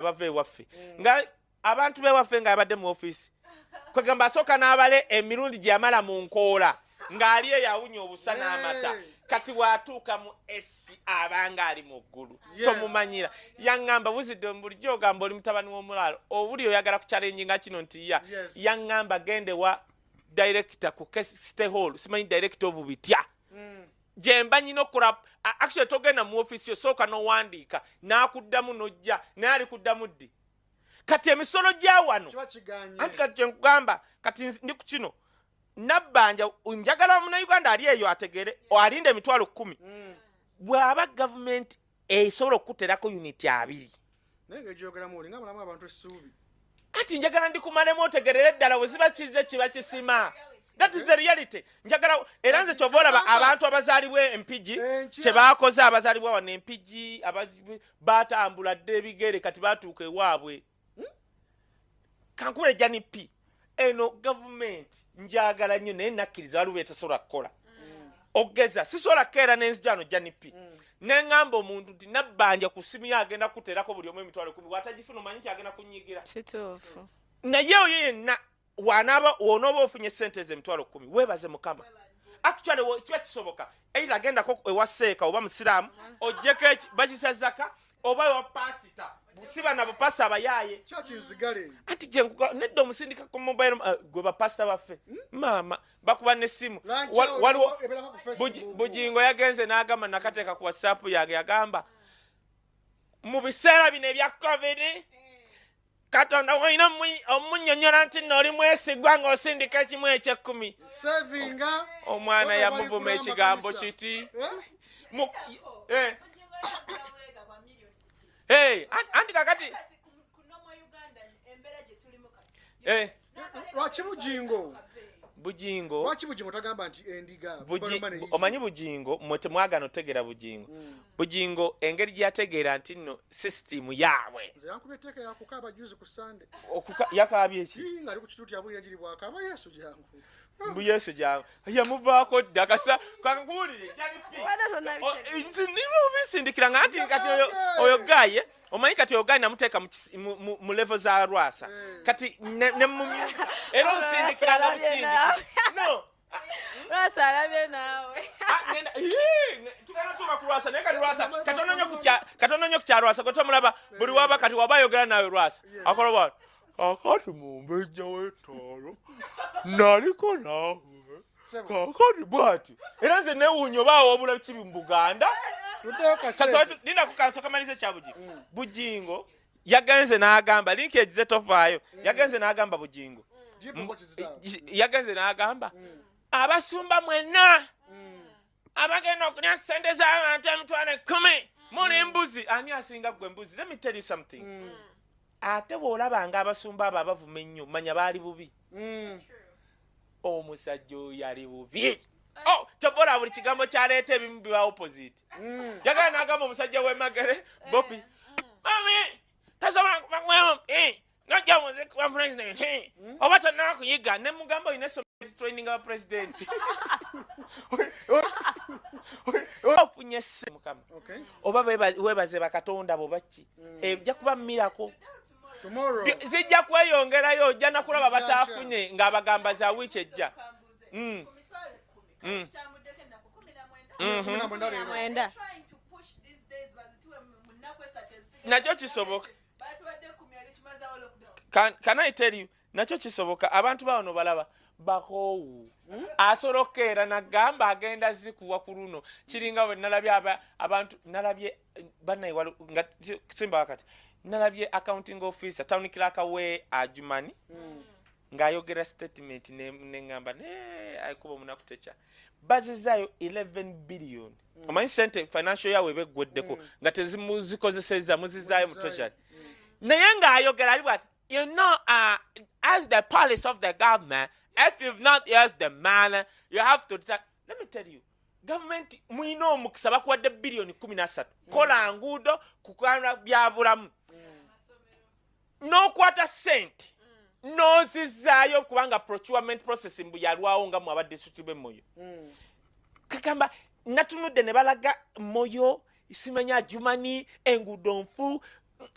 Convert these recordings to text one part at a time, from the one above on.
bave waffe nga abantu be waffe nga abadde mu office kwegamba asooka n'abale emirundi gye yamala mu nkoola ng'ali eyawunya obusa n'amata kati watuuka mu esi abanga ali mu ggulu tomumanyira yaŋŋamba buzidde bulijjo ogamba oli mutabani w'omulaalo obuli oyagala ku challenge nga kino nti yaŋŋamba gende wa director ku City Hall simanyi director of bitya jemba nyino okura actually togenda mu office yosooka n'owandiika n'akuddamu n'ojja naye ali kuddamu ddi kati emisolo gya wano anti kati kyenkugamba kati ndi ku kino nabbanja njagala Munnayuganda ali eyo ategere alinde emitwalo 10 bw'aba gavumenti esobola okuterako unit 2 anti njagala ndikumalemu otegerere ddala bwe ziba kize kiba kisima. That is the reality. Njagala era nze kyova olaba abantu abazaalibwa empigi kye baakoze abazaalibwa wano empigi batambula dde ebigere kati batuuka ewaabwe kankule janipi eno gavumenti njagala nnyo naye nakkiriza waliwo etasobola kukola ogeza sisobola kukeera n'enzijano janipi neŋŋamba omuntu nti nabbanja ku simu ye agenda kuterako buli omu emitwalo 10 bw'atagifuna omanyi kyagenda kunyigira kituufu naye oyo yenna wanaba wonooba ofunye ssente z'emitwalo 10 weebaze Mukama actually kiba kisoboka either agendako ewa seeka oba musiraamu ojjeko bagisa zaka oba ewa pasita siba nabo pasa abayaaye anti gyenkuga nedda omusindika ku mobile gwe bapasita baffe maama bakuba n'essimu waliwo Bugingo yagenze n'agamba nakateeka ku WhatsApp yange yagamba mu biseera bino ebya COVID Katonda wina omunnyonnyola nti nno oli mwesigwa ng'osindika ekimu eky'ekkumi omwana yamuvuma ekigambo kiti anti kakati lwaki Bugingo lwaki Bugingo tagamba nti endiga omanyi Bugingo mmwe temwagana otegeera Bugingo engeri gyategeera nti nno system yaabwe nze yankubye etteeka yakukaaba juzi ku Sunday yakaabye eki nga ali ku kituuti yabulira njiri bwakaaba Yesu jangu mbu Yesu jangu yamuvaako dda kasa kankuwulire nibisindikira nga anti kati oyo gaye omanyi kati oyo gaye namuteeka mu level za Rwasa kati ne mumyusa era osindikira nga busindikira no Rwasa alabye naawe tugenda tuba ku Rwasa naye kati Rwasa katono nnyo ku kya Rwasa kwe tomulaba buli waba kati waba ayogera nawe Rwasa akola bwati kakati mumbejja w'ettaalo naliko naawe kakati bwati era nze newuunya oba wabula kibi mu Buganda nina kukanso kamalize kya Bugingo yagenze n'agamba linki egize tofaayo yagenze n'agamba Bugingo yagenze n'agamba abasumba mwenna abagenda okulya ssente z'abantu emitwalo 10 muli embuzi ani asinga gwe embuzi let me tell you something ate bw'olabanga abasumba abo abavuma ennyo manya baali bubi omusajja oyo ali bubi kyobola buli kigambo kyaleeta ebimu biba opposite yagala n'agamba omusajja w'emagere Bobi mami tasobola kubakwemu nojja muziki wa president oba tonnaba kuyiga ne mugamba olina training aba president ofunye sse Mukama oba weebaze bakatonda bo baki ejja kuba mirako zijja kweyongerayo ojja nakulaba bataafunye ng'abagamba za wiiki ejja nakyo kisoboka can I tell you nakyo kisoboka abantu bawano balaba bakoowu asobola okukeera nagamba agenda zikuwa ku luno kiringa bwe nalabye abantu nalabye bannaye nga simba wakati nalabye accounting officer town clerk we Ajumani ng'ayogera statement neŋŋamba ayikuba omunaku teca bazizaayo 11 billion omanyi sente financial yawe beggweddeko nga tezimuzikozeseza muzizaayo mu treasury naye ng'ayogera ali bwati you know as the policy of the government if you've not used the money you have to let me tell you government mwina omukisa bakuwadde billion 13 kola nguudo kukwana byabulamu n'okwata sente n'ozizaayo kubanga procurement processing bwe yalwawo nga mu abaddistrict b'e Moyo kagamba natunudde ne balaga Moyo isimanya Ajumani enguudo nfu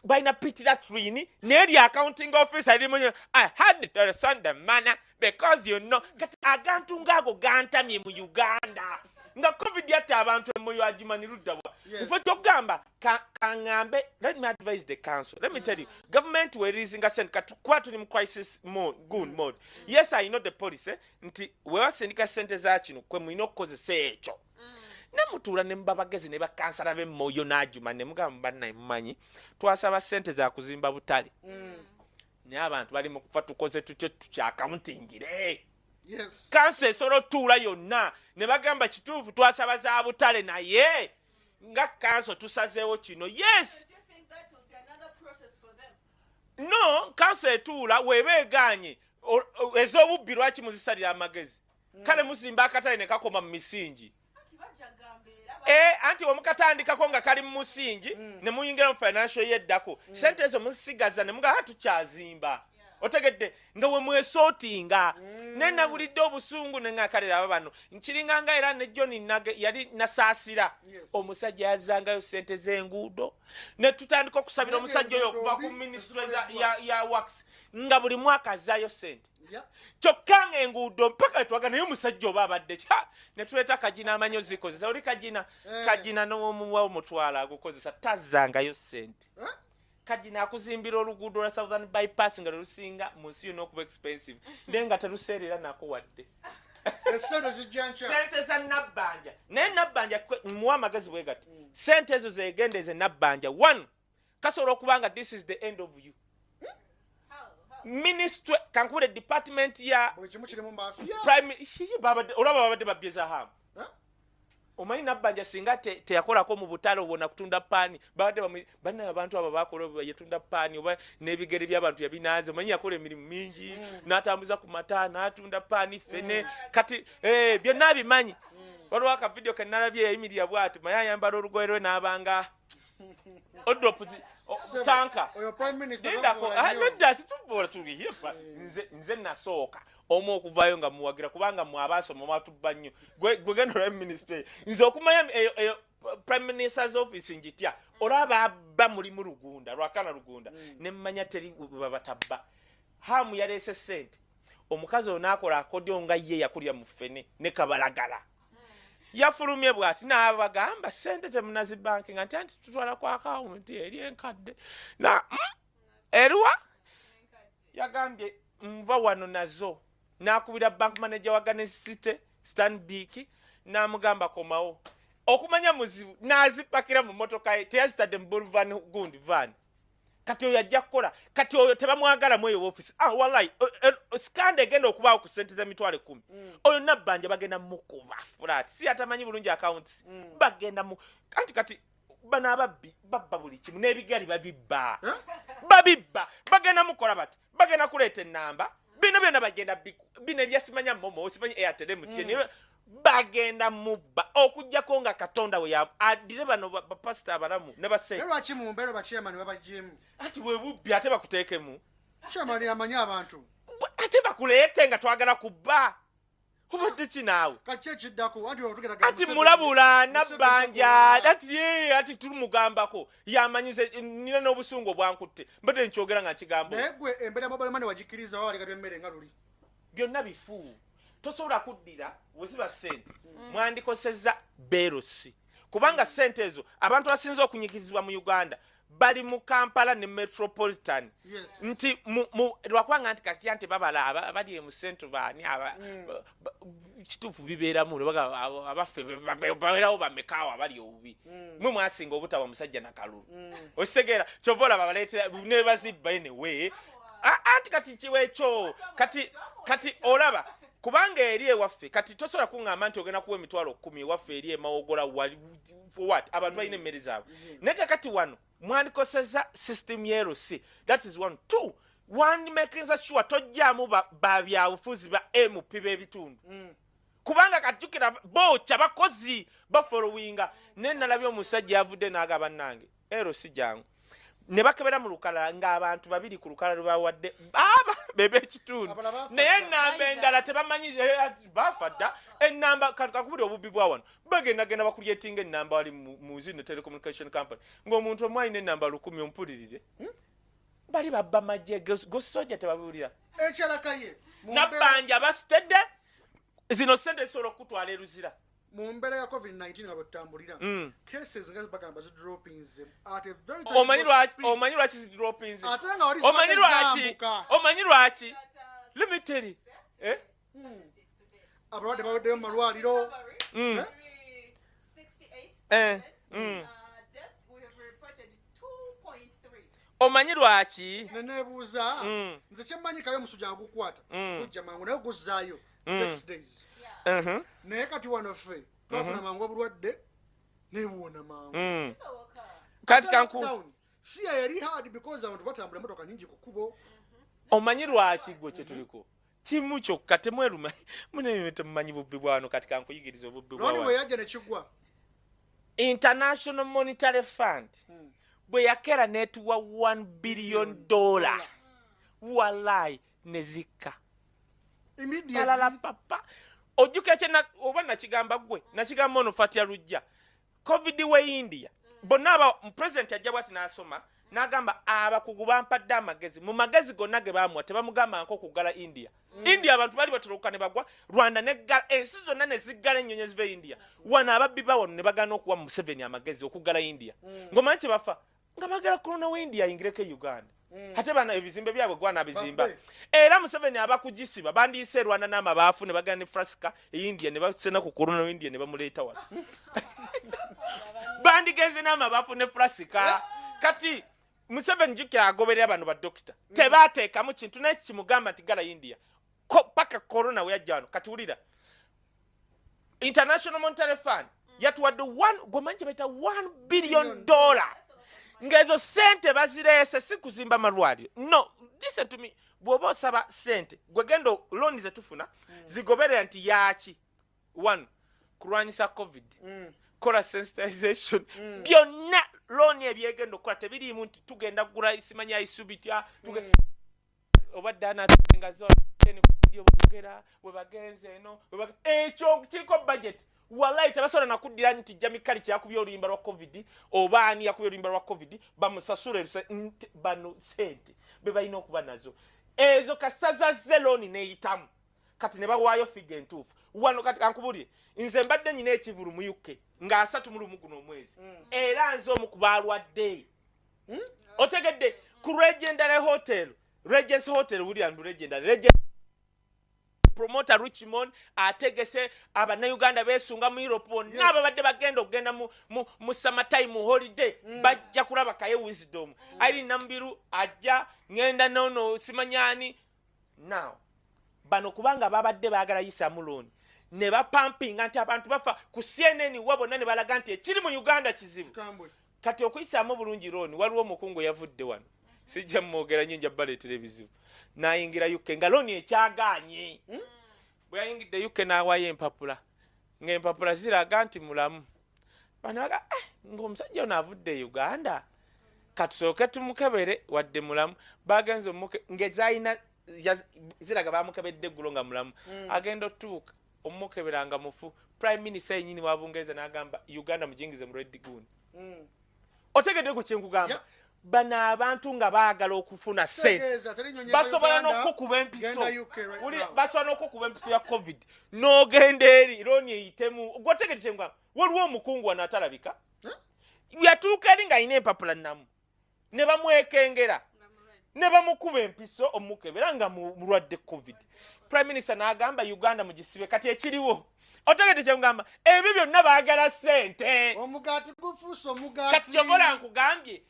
balina piti latrini n'eri accounting officer limu I had to send the money because you know kati agantu ngaago gantamye mu Uganda nga covid yatta abantu emoyo agimanirudda nfo kyokugamba kaŋŋambe. Let me advise the council. Let me tell you, government were raising a sent kuba tuli mu crisis mode, good mode. Yes, I know the police nti wewasindika sente za kino kwe mulina okukozesa ekyo nemutuula ne mubabagezi ne bakansala b'emmoyo n'ajuma ne mugamba bannaye mumanyi twasaba sente za kuzimba butale naye abantu bali mu kufa tukoze tutyo tukyakamutingire. Yes. Kansa esobola otuula yonna ne bagamba kituufu twasaba za butale naye nga kanso tusazeewo kino. Yes. Do you think that will be another process for them? No, kanso etuula weeba egaanye ez'obubbi lwaki muzisalira amagezi kale muzimba akatale ne kakoma mu misingi. Anti omukatandikako nga kali mu musingi ne muyingira mu financial yeddako sente ezo muzisigaza ne mugaa tukyazimba. Otegedde nga we mwesootinga nenabulidde obusungu nengakalera aba bano nkiringanga era ne John Nage yali nasaasira omusajja yazangayo sente z'enguudo ne tutandika okusabira omusajja oyo okuva ku ministry ya works nga buli mwaka azaayo sente kyokka nga enguudo mpaka twaga naye omusajja oba abadde ne tuleeta kagina amanyi ozikozesa oli kagina n'omuwa omutwala agukozesa tazzangayo sente. Kagina akuzimbira oluguudo lwa Southern bypass nga lusinga mu nsi yonna okuba expensive naye nga teruseerera nako wadde. Sente za nabbanja naye nabbanja muwa amagezi bwe gati sente ezo zegendeeze nabbanja. One, kasobola okuba nga this is the end of you. Ministry kankubule department ya prime olaba babadde babyeza hamu omanyi nabbanja singa teyakolako mu butale obona kutunda paani babadde bannaye abantu abo bakola yetunda paani oba n'ebigere by'abantu yabinaaze omanyi yakola emirimu mingi n'atambuza ku mata n'atunda paani fene kati byonna abimanyi. Waliwo akavidiyo ke nalabye yayimirira bw'ati maye ayambala olugoye lwe n'abanga odropuzi tanka nendako tuliyepa nze nasooka omu okuvaayo nga muwagira kubanga mwabasoma mwatubba nnyo gwe genda olwa ministry nze okumanya prime minister's office njitya olaba abba mulimu lugunda lwakana lugunda nemmanya teri babatabba hamu yaleese sente omukazi onaakola akodyo nga ye yakulya mu ffene ne kabalagala yafulumye bwati n'abagamba sente temunazi banki nga nti tutwala ku akawunti eri enkadde na eriwa yagambye nva wano nazo n'akubira bank manager wa City Stanbic n'amugamba komawo okumanya muzibu n'azipakira mu motoka ye teyazitadde mu bulvan gundi van kati oyo ajja kukola kati oyo tebamwagala mu eyo office wallahi skande egenda okubaawo ku sente z'emitwalo 10 oyo nabbanja bagenda mukuba flat si atamanyi bulungi accounts bagenda mu kati bano ababbi babba buli kimu n'ebigali babibba bagenda mukola bati bagenda kuleeta ennamba bino byonna bagenda bino ebyasimanya momo simanyi Airtel MTN bagenda mubba okujjako nga Katonda we adire bano bapasita abalamu ne basente lwaki mu mbeero bachairman babajjemu ati we bubbi ate bakuteekemu chairman amanyi abantu ate bakuleete nga twagala kubba obadde ki naawe kaki ekiddako ati mulabula nabbanja ati tulumugambako yamanyize nina n'obusungu obwankutte mbadde nkyogera nga nkigamba naye gwe embeera mobile money wagikkiriza wawalega byemmere nga luli byonna bifu tosobola kuddira weziba sente mwandikosezza beerosi kubanga sente ezo abantu basinze okunyigirizibwa mu Uganda bali mu Kampala ne Metropolitan nti lwakubanga nti kati anti babala abali mu centre baani kituufu bibeeramu abaffe babeerawo bamekaawo abali obubi mwe mwasinga obutaba musajja nakalulu okisegeera kyova olaba baleetera ne bazibba enewe anti kati kiwekyo kati olaba kubanga eri ewaffe kati tosobola kuŋŋamba nti ogenda kuwa emitwalo 10 ewaffe eri emawogola what abantu balina emmere zaabwe naye kati wano mwandikoseza system yerosi that is 1 2 one making sure tojjaamu babyabufuzi ba MP b'ebitundu kubanga kajjukira bookya bakozi bafolowinga naye nalabye omusajja yavudde n'aga bannange erosi jangu ne bakebera mu lukalala ng'abantu babiri ku lukalala lwe bawadde bebe ekitundu naye ennamba endala tebamanyi bafa dda ennamba kakubira obubbi bwa wano bagendagenda bakulyetinga ennamba wali mu zino telecommunication company ng'omuntu omu alina ennamba 100 ompulirire bali babba majje gosojja tebabuulira ekyalakaye nabbanja basitedde zino ssente zisobola okutwala eruzira mu mbeera ya covid-19 nga bwetutambulira cases nga bagamba zidropinze at a very omanyi lwaki zidropinze ate nga wali omanyi lwaki limited abalwadde baweddeyo mu malwaliro omanyi lwaki neneebuuza nze kyemmanyikayo omusujja nga gukwata gujja mangu naye guzzaayo 6 days naye kati wano ffe twafuna mangu obulwadde nebuwona mangu kati kanku si yali hard because abantu batambula motoka nyingi ku kkubo omanyi lwaki gwe kyetuliko kimu kyokka temweruma munene temumanyi bubbi bwano kati kankuyigiriza obubbi bwa noni bwe yajja ne kigwa International Monetary Fund bwe yakera netuwa $1 billion wallahi nezikka alala papa ojjuka ekye oba nakigamba gwe nakigamba ono fatya lujja covid we India bonna aba president ajja bwati n'asoma n'agamba abakugu bampadde amagezi mu magezi gonna ge baamuwa tebamugamba nko kuggala India India abantu bali batoloka ne bagwa Rwanda neggala ensi zonna ne ziggala ennyonyi ziva India wano ababbi bawano ne bagana okuwa mu 7 amagezi okuggala India ng'omanyi kye bafa nga bagala corona we India ayingireko Uganda ate bana ebizimbe byabwe gwana bizimba era Museveni abakugisiba bandiise Rwanda n'amabaafu ne bagana ne Frasika India ne basena ku corona we India ne bamuleeta wano bandigeze n'amabaafu ne Frasika kati Museveni jike agoberera bano ba doctor tebateekamu kintu n'eki kimugamba nti gala India paka corona we yajja wano kati wulira International Monetary Fund yatuwadde gomanyi baita $1 billion ngezo ssente bazireese si kuzimba malwaliro no listen to me bw'oba osaba ssente gwe genda looni ze tufuna zigoberera nti yaki 1 kulwanyisa covid kola sensitization byonna looni ebyegenda okukola tebiriimu nti tugenda kugula simanyi aisubitya obadde anatenga zoobogera bwe bagenze eno ekyo kiriko budget wallahi tebasobola nakuddira nti jamikali kyakubya oluyimba lwa covid oba ani yakubya oluyimba lwa covid bamusasule bano sente be balina okuba nazo ezo kasita za looni neyitamu kati ne bawaayo figa entuufu wano kati kankubulire nze mbadde nyina ekivulu mu UK nga 3 guno omwezi era nze omu ku balwadde otegedde ku Regency Hotel William Legendary promoter Richmond ategese abannayuganda beesunga mu Europe n'abo badde bagenda okugenda mu summertime holiday bajja kulaba Kaye Wisdom ali nambiru ajja ngenda nono simanyani now bano kubanga babadde baagala yisa muloni ne bapampinga nti abantu bafa ku CNN wabona ne balaga nti ekiri mu Uganda kizibu kati okuyisaamu bulungi looni waliwo omukungu yavudde wano sijja mwogera nyinja bale televiziyo nayingira UK nga looni ekyaganye bwe yayingidde UK n'awaayo empapula ng'empapula ziraga nti mulamu bano baga ng'omusajja ono avudde Uganda katusooke tumukebere wadde mulamu bagenze ng'ezayina ziraga bamukebedde eggulo nga mulamu agenda otuuka omukebera nga mufu prime minister yennyini wa Bungereza n'agamba Uganda mujingize mu Red Gun otegedde ku kyenkugamba bano abantu nga baagala okufuna ssente basobola n'okukuba empiso basobola n'okukuba empiso ya covid n'ogenda eri looni eyitemu gwotegedde kyenkugamba waliwo omukungu wano atalabika yatuuka eri ng'alina empapula namu ne bamwekengera ne bamukuba empiso omukebera nga mulwadde covid prime minister n'agamba Uganda mugisibe kati ekiriwo otegedde kyemugamba ebyo byonna baagala ssente omugaati gufuuse omugaati kati kyobola nkugambye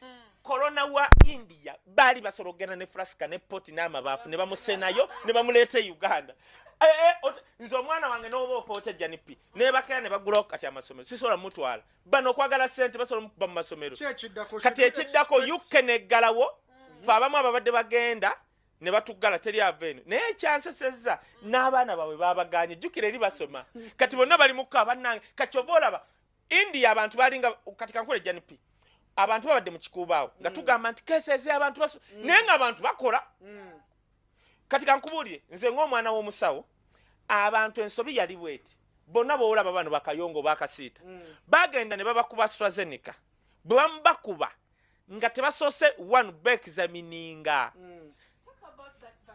corona wa India bali basobola okugenda ne Frasika ne poti n'amabaafu ne bamusenayo ne bamuleeta Uganda nze omwana wange n'oba ofoota janipi ne bakera ne bagulawo kati amasomero sisobola mutwala bano okwagala ssente basobola mukuba mu masomero kati ekiddako UK neggalawo fe abamu ababadde bagenda ne batuggala teri ava eno naye ekyansesezza n'abaana baabwe babaganye jjukira eri basoma kati bonna bali mukuka bannange kati oba olaba India abantu balinga kati kankole janipi abantu babadde mu kikuubaawo nga tugamba nti keseze abantu naye nga abantu bakola kati kankubulire nze ng'omwana w'omusawo abantu ensobi yali bweti bonna b'olaba bano bakayongo bakasiita bagenda ne babakuba AstraZeneca bwe bamubakuba nga tebasoose one beexamininga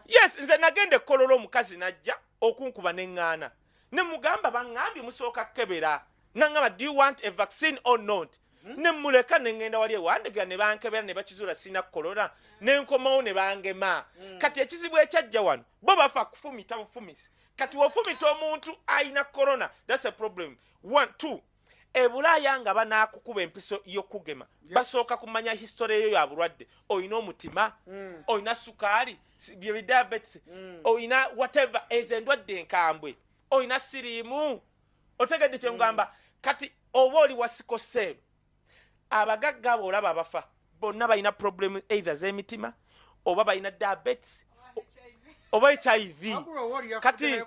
yes nze nagenda ekkololo omukazi najja okunkuba neŋŋaana ne mugamba baŋŋambye musooka kkebera naŋŋamba do you want a vaccine or not ne muleka ne ŋŋenda wali ewandegera ne bankebera ne bakizuula sina korona ne nkomawo ne bangema kati ekizibu ekyajja wano bo bafa kufumita bufumisi kati wofumita omuntu ayina korona that's a problem 1 2 ebulaaya nga banaakukuba empiso y'okugema basooka kumanya history eyo ya bulwadde oyina omutima oyina sukaali bye diabetes oyina whatever ez'endwadde enkambwe oyina siriimu otegedde kye ngamba kati oba oli wasikose abagagga abo olaba abafa bonna balina problem either z'emitima oba balina diabetes oba HIV kati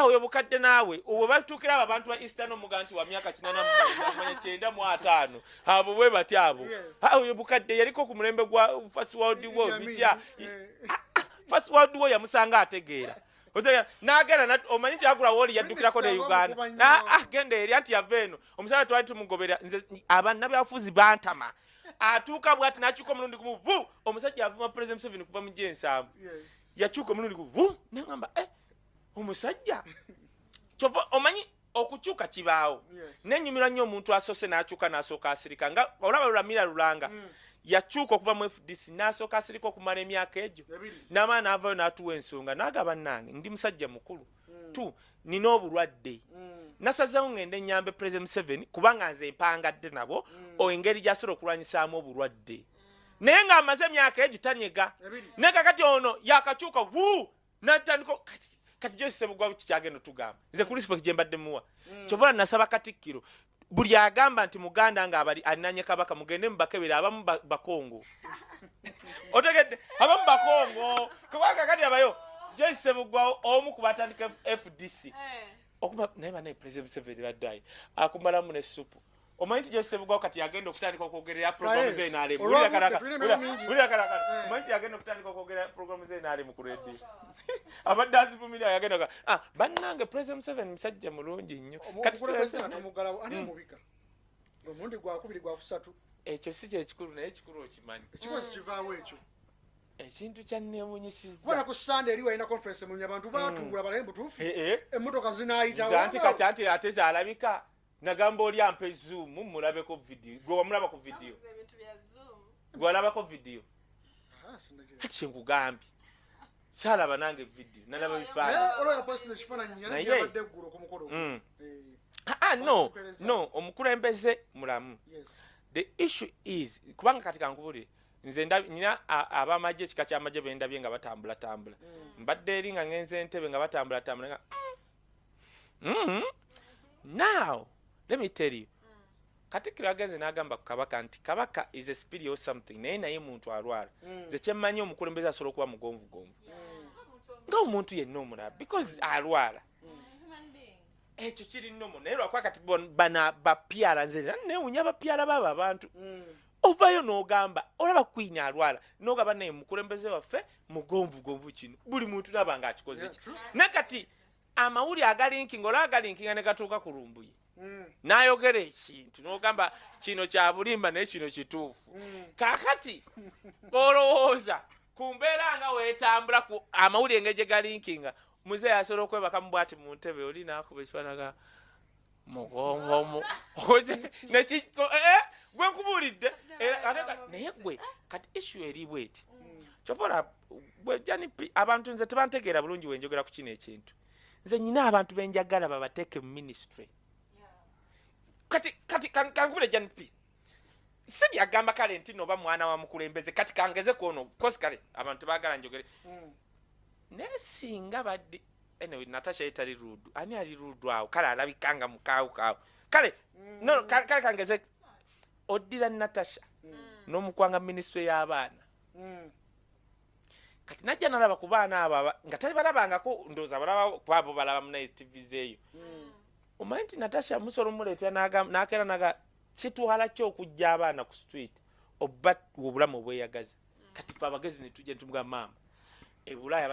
oyo bukadde naawe obwo batuukira abo abantu ba Eastern omuganti wa myaka 89 abo bwe bati abo oyo bukadde yaliko ku mulembe gwa First World War bitya First World War yamusanga ategeera n'agenda omanyi nti agula woli yaddukirako ne Uganda genda eri anti yava eno omusajja twali tumugobera nze abannabyafuzi bantama atuuka bw'ati n'akyuka omulundi gumu vu omusajja avuma President Museveni kuva mu G7 yakyuka omulundi gumu vu neŋŋamba omusajja kyova omanyi okukyuka kibaawo nenyumirwa nnyo omuntu asoose n'akyuka n'asooka asirika nga olaba Luramira Lulanga yakyuka okuva mu FDC n'asooka asirika okumala emyaka egyo n'amaana n'avaayo n'atuwa ensonga n'agaba nange ndi musajja mukulu tu nina obulwadde nasazeewo ngende ennyambe President Museveni kubanga nze mpangadde nabo engeri gy'asobola okulwanyisaamu obulwadde naye ng'amaze emyaka egyo tanyega naye kakati ono yakakyuka natandika kati gyosise bugwa kikyagenda otugamba nze ku respect gye mbadde muwa kyova nasaba Katikkiro buli agamba nti muganda nga abali alinanye kabaka mugende mubakebera abamu bakongo otegedde abamu bakongo kubanga kati abayo gyosise bugwa omu kubatandika FDC okuba naye banaye President Museveni baddayi akumalamu ne supu omanyi nti gyosise bugwa kati yagenda okutandika okwogerera programu ze NRM bulira karaka omanyi nti yagenda okutandika okwogerera programu ze NRM ku radio abadde azivumira yagenda bannange President Museveni musajja mulungi nnyo kati mubika omundi gwakubiri gwakusatu ekyo si kyekikulu naye ekikulu okimanyi ekikozi kivaawo ekyo ekintu kyanneewunyisizza bona ku Sunday eri walina conference munya abantu baatungula balaye butuufu emmotoka zinaayitawo zanti kati anti ate zaalabika nagamba oli ampe zoom mulabeko video gwe wamulaba ku video gwe walabako video ati kyenkugambye kyalaba nange video nalaba bifaananyi no omukulembeze mulamu the issue is kubanga kati kankubulire nze nina abamagye ekika kyamagye bendabye nga batambulatambula mbadde eri nga ngenze entebe nga batambulatambula now let me tell you Katikkiro agenze n'agamba ku kabaka nti kabaka is a spirit or something naye muntu alwala nze kyemmanyi omukulembeze asobola okuba mugonvugonvu nga omuntu yenna omulala because alwala ekyo kiri nnomo naye lwakuba kati bana bapyala nze neewunya bapyala baabo abantu ovayo n'ogamba olaba Queen alwala n'ogamba naye mukulembeze waffe mugonvugonvu kino buli muntu naba nga akikoze ki ne kati amawulire agalinkinga olaba agalinkinga ne gatuuka ku lumbuye n'ayogera ekintu n'ogamba kino kya bulimba naye kino kituufu kaakati olowooza ku mbeera nga weetambula ku amawulire engeri gye galinkinga muzeeyi asobola okwebaka mu bwati mu ntebe oli n'akuba ekifaanaga mugonvu gwe nkubuulidde naye gwe kati issue eri bweti kyovola janipi abantu nze tebantegeera bulungi wenjogera ku kino ekintu nze nyina abantu benjagala babateeke mu ministry kati kankubule janipi si byagamba kale nti noba mwana wa mukulembeze kati kangeze kwono kosi kale abantu tebaagala njogere naye singa badde anyway Natasha yetali rudu ani ali rudu awo kale alabikanga mukaawu kale no kale kangeze oddira Natasha n'omukwanga ministry y'abaana kati najja nalaba ku baana abo nga tali balabangako ndowooza balaba kwabo balaba mu TV zeeyo omanyi nti Natasha musolo muleetera n'akeera naga kitwala ki okujja abaana ku street oba obulamu obweyagaza kati fe abagezi ne tujja ne tumugamba maama ebulaya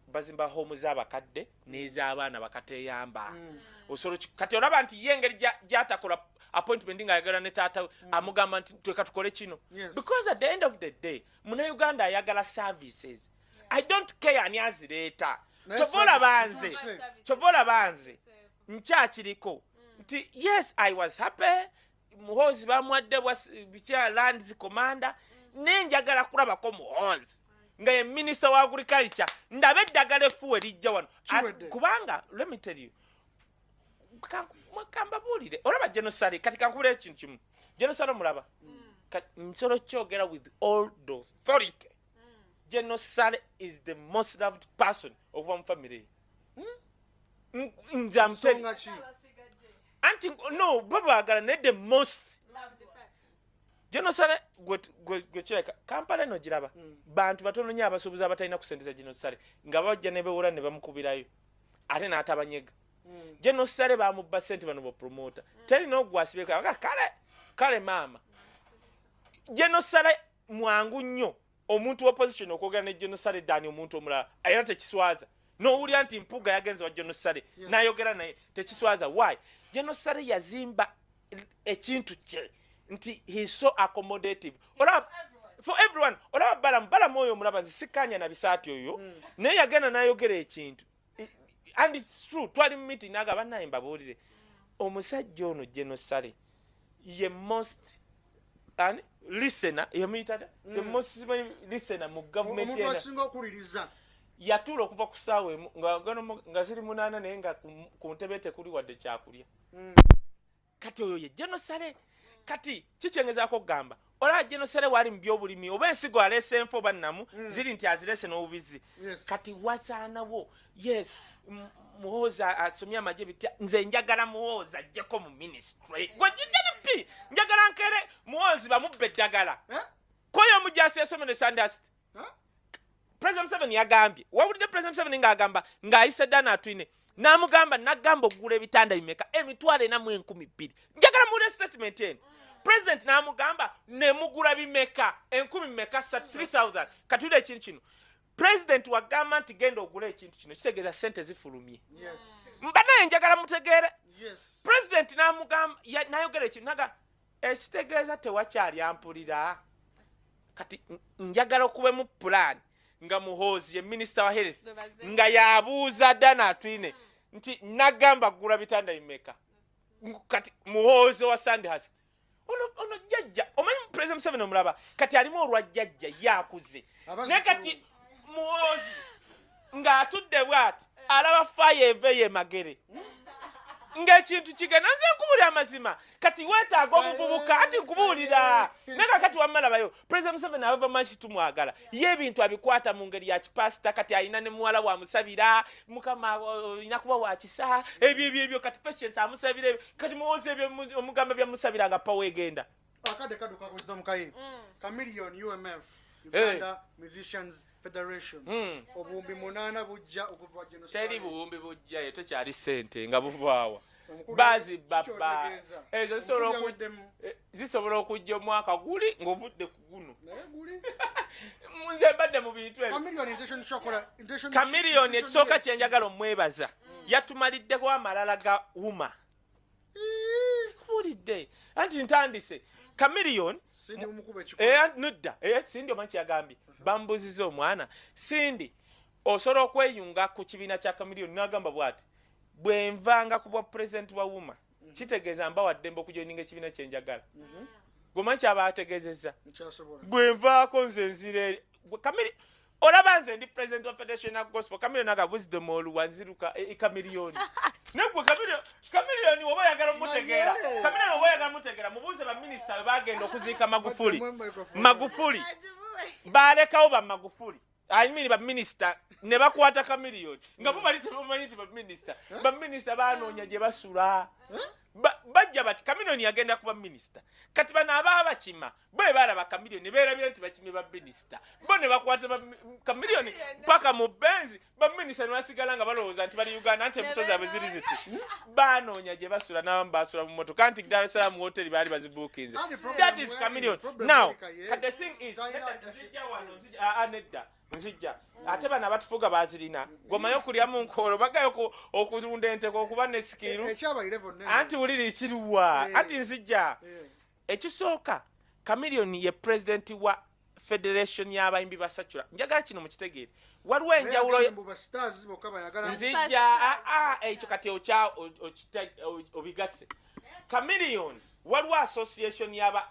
bazimba home z'abakadde n'ez'abaana bakateyamba osolo kati olaba nti ye engeri gyatakola appointment ng'ayagala ne taata amugamba nti tweka tukole kino because at the end of the day munnayuganda ayagala services. I don't care ani azireeta kyobola banze nkyakiriko nti yes I was happy muhoozi bamwadde bya lands commander nenjagala kulabako muhoozi nga ye minister wa agriculture ndabe eddagala effuwe lijja wano kubanga let me tell you kamba bulire olaba genocide kati kankubira ekintu kimu genocide omulaba nsolo kyogera with all the authority genocide is the most loved person okuva mu family nze amteli anti no babagala ne the most genocide gwe kireka Kampala no giraba bantu batono nnyo abasuubuzi abatalina kusendeza genocide nga bajja ne bewula ne bamukubirayo ate n'atabanyega genocide bamubba ssente bano bapromota terina ogwasibeka kale maama genocide mwangu nnyo omuntu opposition okwogera ne genocide dani omuntu omulala ayina tekiswaza n'owulira nti mpuga yagenze wa genocide n'ayogera naye tekiswaza why genocide yazimba ekintu kye nti he's so accommodative for everyone olaba balamu oyo omulaba nzisikanya na bisaati oyo naye yagenda n'ayogera ekintu and it's true twali mu meeting naga bannaye mbabuulire omusajja ono genocide ye most and listener yemuyitata the most listener mu government omuntu asinga okuliriza yatuula okuva ku ssaawa emu nga ziri munaana naye nga ku ntebe tekuli wadde kyakulya kati oyo ye genocide kati kikyengezaako okugamba olaba genocide wali mu byobulimi oba ensigo aleese enfo bannamu ziri nti azirese n'obubizi kati wasaanawo yes muhoozi asomye amagye bitya nze njagala muhoozi ajjeko mu ministry gwe GDP njagala nkere muhoozi bamubba eddagala koyo omujasi yasomere sandasti President Museveni yagambye wawulidde President Museveni ng'agamba ng'ayise Dana Atwine n'amugamba nagamba okugula ebitanda bimeka emitwalo 4,200 njagala muwulire statement eno President n'amugamba ne mugula bimeka 3,000 katuwulire ekintu kino President wagamba nti genda ogula ekintu kino kitegeeza ssente zifulumye mbanaye njagala mutegeere President n'amugamba n'ayogera ekintu naga ekitegeeza tewakyali ampulira kati njagala okubemu plan nga muhoozi ye minister wa health nga yabuuza Dana Atwine nti nagamba gula bitanda bimeka kati muhoozi wa Sandhurst ono jjajja omanyi President Museveni omulaba kati alimu olwa jjajja yakuze naye kati muhoozi ng'atudde bw'ati alaba fire eve ye magere ng'ekintu kigenda nze nkubuulira amazima kati weetaaga obuvubuka ati nkubuulira naye kakati wammalabayo President Museveni ava mansi tumwagala ye ebintu abikwata mu ngeri ya kipasita kati alina ne muwala wamusabira mukama olina kuba wakisa ebyo kati patience amusabira ebyo kati muwoozi ebyo omugamba byamusabira nga pawa egenda akadde kaduka kuzita mukayi Chameleon UMF Uganda Musicians Federation obuwumbi 8 bujja okuva genocide teri buwumbi bujja ye tekyali ssente nga buvaawa bazi baba ezo zisobola okujja omwaka guli ng'ovudde ku guno nze mbadde mu bintu ebyo Chameleon ekisooka kyenjagala omwebaza yatumaliddeko amalala ga wuma kuwulidde anti ntandise Chameleon nudda Sindi omanyi kyeyagambye bambuziza omwana Sindi osobola okweyunga ku kibiina kya Chameleon n'agamba bw'ati bwe nvanga ku bwa president wa wuma kitegeeza mbawaddembe okujoininga ekibiina kyenjagala gwemanyi kyaba ategeezezza bwe nvaako nze nzire olaba nze ndi president wa Federation of Gospel Chameleon aga wisdom oluwanziruka Chameleon negwe Chameleon oba oyagala mutegeera Chameleon oba oyagala mutegeera mubuuze baminisita bwe bagenda okuziika Magufuli balekawo ba Magufuli baminisita ne bakwata Chameleon nga mumalite mumanyi nti baminisita banoonya gye basula bajja bati Chameleon yagenda kuba minisita kati bano ababa bakima bwe balaba Chameleon ne beerabira nti bakimye ba minisita bo ne bakwata Chameleon paka mu benzi ba minisita ne basigala nga balowooza nti bali Uganda nti embuto zaabwe ziri ziti banoonya gye basula n'abamu basula mu motoka nti Dar es Salaam hotel baali bazibuukinze that is Chameleon now the thing is nedda nzijja ate bana batufuga bazirina gomayo kulya mu nkolo bagayo okutunda ente okuba ne skiru anti uliri kiruwa anti nzijja ekisooka Chameleon ye president wa Federation y'abayimbi basachula njagala kino mu kitegeere waliwo enjawulo nzijja ekyo kati obigase Chameleon waliwo association yaba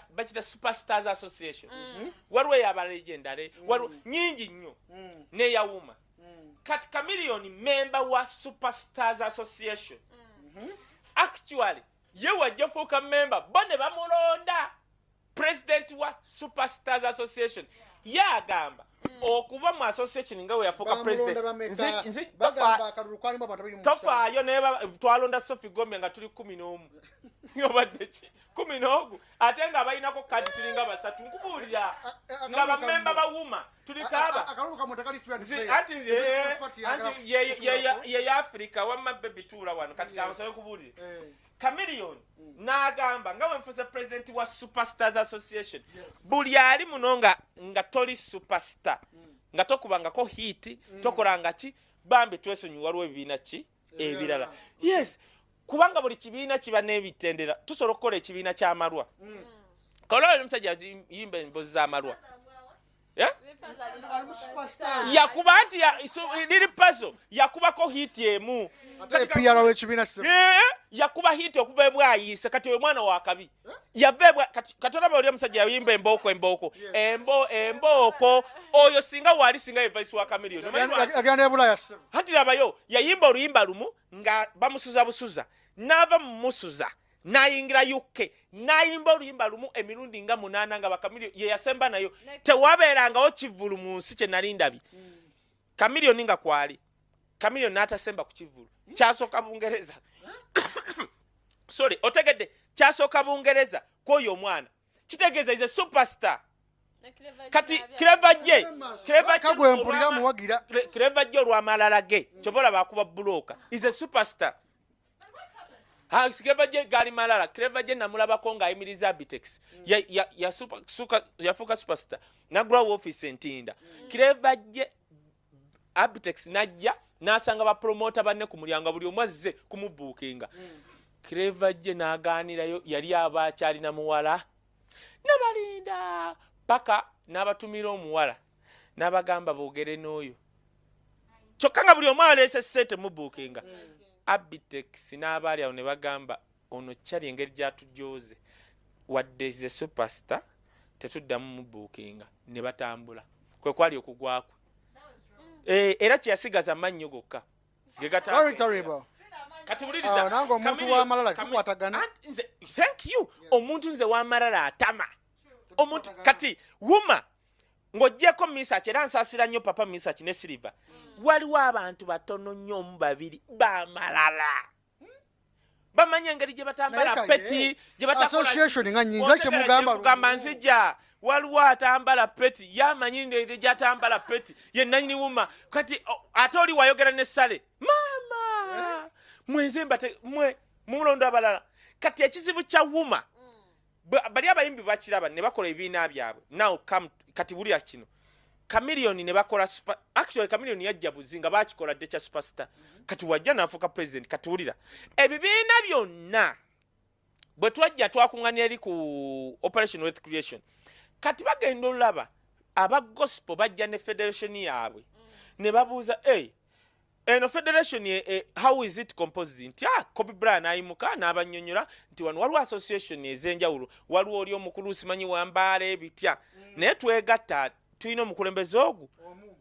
bakita superstars association waliwo yaba legendary waliwo nyingi nnyo neyawuma kati Chameleon member wa superstars association actually ye wajja fuuka member bone bamulonda president wa superstars association yagamba okuba mu association nga we yafuuka president tofaayo naye twalonda Sophie Gombe nga tuli 11 obadde ki 11 ate nga balinako kadi tulinga basatu nkubuulira nga bamemba bawuma tulikaba anti ye Africa wamma baby tuula wano kati kamusabe kubuulire Chameleon n'agamba nga wenfuza president wa superstars association buli ali muno nga toli superstar nga tokubangako hit tokolanga ki bambi twesonyiwa waliwo ebibiina ki ebirala yes kubanga buli kibiina kiba n'ebitendera tusobola okukola ekibiina ky'amalwa kololo omusajja yimba emboozi z'amalwa yakuba nti liri pazo yakubako hit emu yakuba hit okuva ebwayise kati oyo mwana wakabi yava katolaba oli omusajja yayimba embooko oyo singa wali singa vice wa Chameleon hati labayo yayimba oluyimba lumu nga bamusuza busuza n'ava mumusuza nayingira UK nayimba oluyimba lumu emirundi nga 8 nga Chameleon ye yasemba nayo tewabeerangawo kivulu mu nsi kye nali ndabi Chameleon nga kwali Chameleon n'atasemba ku kivulu kyasooka Bungereza sorry otegedde kyasooka Bungereza kwoyo omwana kitegeeza is a superstar kati Clever J olw'amalala ge kyobola bakuba buloka is a superstar Clever J gali malala Clever J namulabako ng'ayimiriza Abitex yafuuka superstar nagula office entinda Clever J Abitex najja n'asanga bapromota banne ku mulyango buli omu azze kumubuukinga Clever J n'agaanirayo yali abakyalina muwala nabalinda paka n'abatumira omuwala n'abagamba boogere n'oyo kyokka nga buli omu aleese ssente mubuukinga Abitex n'abaali awo ne bagamba ono kyali engeri gyatujooze wadde ze superstar tetuddamu mubuukinga ne batambula kwe kwali okugwakwe era kyeyasigaza mannyo gokka kati buliriza nange omuntu w'amalala tukwatagana thank you omuntu nze w'amalala atama omuntu kati wuma ng'oggyeko Misach era nsaasira nnyo papa Misach ne Silver waliwo abantu batono nnyo mu babiri b'amalala bamanyi engeri gye batambala peti gye batakolagamba nzijja waliwo atambala peti yamanyi engeri gy'atambala peti ye nanyini wuma kati ate oli wayogera ne Sale maama mwenzemba mwe mumulondo abalala kati ekizibu kya wuma bali abayimbi bakiraba ne bakola ebibiina byabwe now kati bulya kino Chameleon ne bakola actually Chameleon yajja buzinga bakikola dde kya superstar kati wajja n'afuuka president kati wulira ebibiina byonna bwe twajja twakuŋŋanira eri ku Operation Wealth Creation kati bagenda olaba aba gospel bajja ne federation yaabwe ne babuuza eno federation how is it composed nti Kobe Bryant ayimuka n'abannyonnyola nti wano waliwo association ez'enjawulo waliwo oli omukulu simanyi wambaala ebitya naye twegatta tulina omukulembeze ogu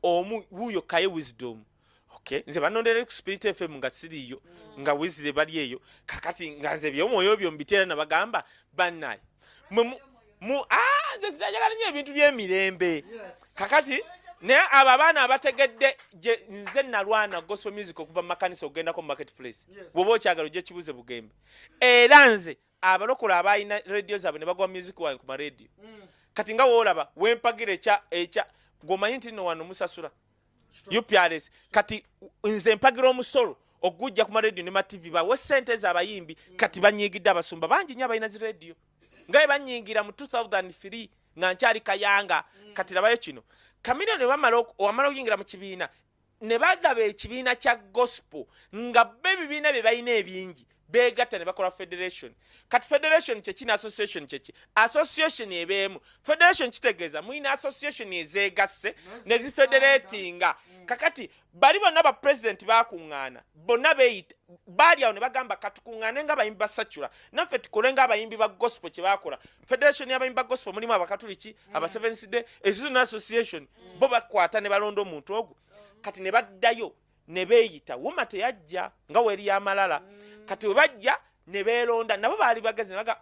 omu wuuyo Kaye wisdom okay nze banondera ku Spirit FM nga siriyo nga wizire bali eyo kakati nga nze byomwoyo byo mbiteera nabagamba bannaye nze njagala nnyo ebintu by'emirembe kakati naye abo abaana abategedde nze nalwana gospel music okuva mu makanisa okugendako mu marketplace bw'oba okyagala ojja kibuze bugembe era nze abalokola abalina radio zaabwe ne bagwa music wange ku maradio kati nga woolaba wempagira ekya gwomanyi nti no wano musasula UPRS kati nze mpagira omusolo okugujja ku maradio ne matv bawe ssente z'abayimbi kati banyiigidde abasumba bangi nnyo abalina zi radio nga bwe banyiigira mu 2003 nga nkyali kayanga kati labayo kino Chameleone wamala okuyingira mu kibiina ne badaba ekibiina kya gospel nga bebibiina bye balina ebingi beegatta ne bakola federation. Kati federation kyekina association kyeki association ebeemu federation kitegeeza mulina association ezeegasse ne zifederatinga. Kakati bali bonna ba president bakuŋŋaana bonna beeyita baali awo ne bagamba katukuŋŋaane nga abayimbi ba secular naffe tukole nga abayimbi ba gospel kye bakola. Federation y'abayimbi ba gospel mulimu abakatuliki aba Seventh Day ezizo association bo bakwata ne balonda omuntu ogwo. Kati ne baddayo ne beeyita wuma teyajja nga weeri y'amalala. Kati we bajja ne beeronda nabo baali bagezi ne baga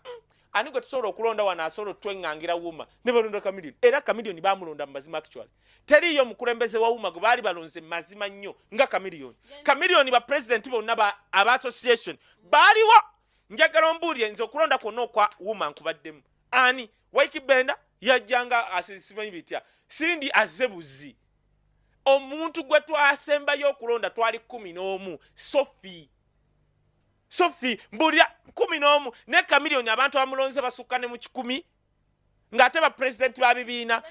ani gwe tusobola okulonda wano asobola otweŋŋangira wuma ne balonda Chameleone. Era Chameleone bamulonda mu mazima actually. Teriyo mukulembeze wa wuma gwe baali balonze mazima nnyo nga Chameleone. Chameleone ba president bonna aba association baaliwo. Njagala ombuulire nze okulonda kwonna okwa wuma nkubaddemu. Ani Waikibenda yajjanga asisimanyi bitya Sindi azebuzi. Omuntu gwe twasembayo okulonda twali 11 Sophie mbulira 11 ne Chameleone abantu bamulonze basukka ne mu 10 ng'ate ba president ba bibiina.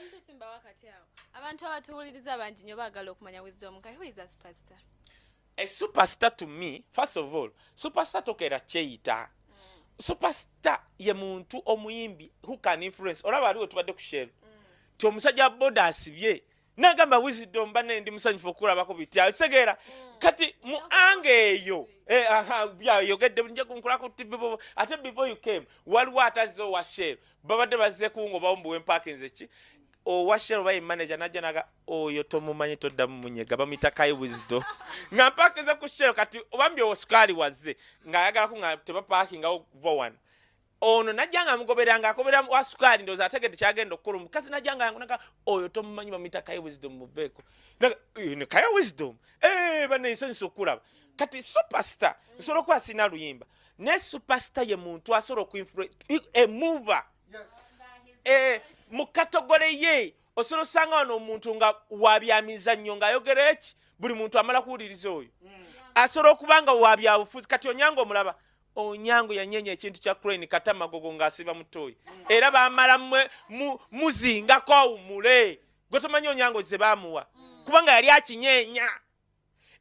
Abantu abatuwuliriza bangi nnyo baagala okumanya Wisdom Kaye, who is a superstar? A superstar to me, first of all, superstar tokera kyeyita. Superstar ye muntu omuyimbi who can influence. Olaba aliwo tubadde ku share. Ti omusajja boda asibye nagamba Wisdom banne ndi musanyufu okulabako bitya segera kati mu ange eyo yogedde nje kunkulako TV ate before you came waliwo atazo wa share babadde bazze kungo bawumbuwe parkings eki wa share bayi manager najja naga oyo tomumanyi toddamu munyega bamita Kaye Wisdom nga parkings ku share kati obambye osukali wazze nga ayagala kunga teba parking awo vo1 ono najjanga mugoberanga akobera wa sukali ndoza ategete kyagenda okukola mukazi najjanga yangu naka oyo tomumanyi bamita Kaye Wisdom muveko ne Kaye Wisdom bane isenso okulaba kati superstar nsolo kwa sina luyimba ne superstar ye muntu asolo ku influence a mover. Yes. Mu category ye osolo sanga wano omuntu nga wabyamizannyo nga ayogera eki buli muntu amala kuwuliriza oyo asolo okubanga wabyabufuzi kati Onyango omulaba Onyango yanyenye ekintu kya crane katamagogo ng'asiba mutoyi era baamala muzingako awumule gwe tomanyi Onyango ze baamuwa kubanga yali akinyenya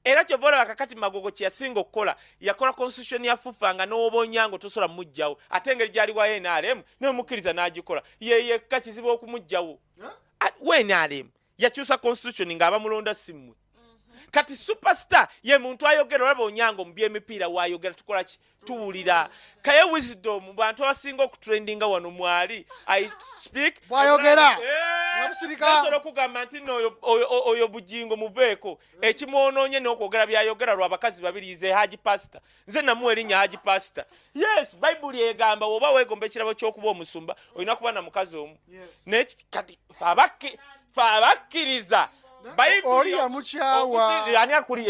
era kyovola bakakati magogo kye yasinga okukola yakola constitution ya fufa nga n'oba Onyango tosobola mujjawo ate engeri gyali wa NRM n'omukkiriza n'agikola yeyekka kizibu okumujjawo wa NRM yakyusa constitution ng'abamulonda simmwe. Kati superstar ye muntu ayogera olaba Onyango mu by'emipiira waayogera tukola ki tuwulira. Kaye Wisdom mu bantu abasinga okutrendinga wano mwali I speak bwayogera nasobola okugamba nti oyo bugingo muveeko ekimwonoonye n'okwogera byayogera lw'abakazi babiri ze Haji Pastor nze namuwa erinnya Haji Pastor. Yes, Bayibuli egamba oba weegomba ekirabo ky'okuba omusumba olina kuba na mukazi omu. Kati fe abakkiriza Bayibuli oli yamukyawa ani akuli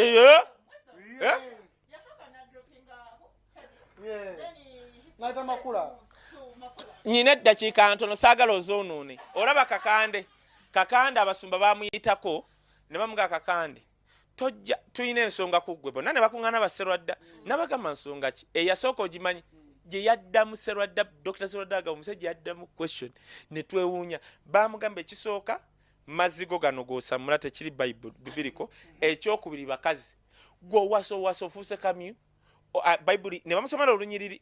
naita makula nyina eddakiika ntono saagala ozoonoone. Olaba kakande abasumba bamuyitako ne bamuga kakande tojja tulina ensonga ku ggwe bonna ne bakuŋŋaana baserwadda nabagamba nsonga ki eyasooka ogimanyi gye yaddamu serwadda Dr. Serwadda aga omusajja yaddamu question ne twewuunya bamugamba ekisooka mazigo gano gosamula tekiri bibiriko ekyokubiri bakazi gwowaso ofuuse kamyu Bayibuli ne bamusomera olunyiriri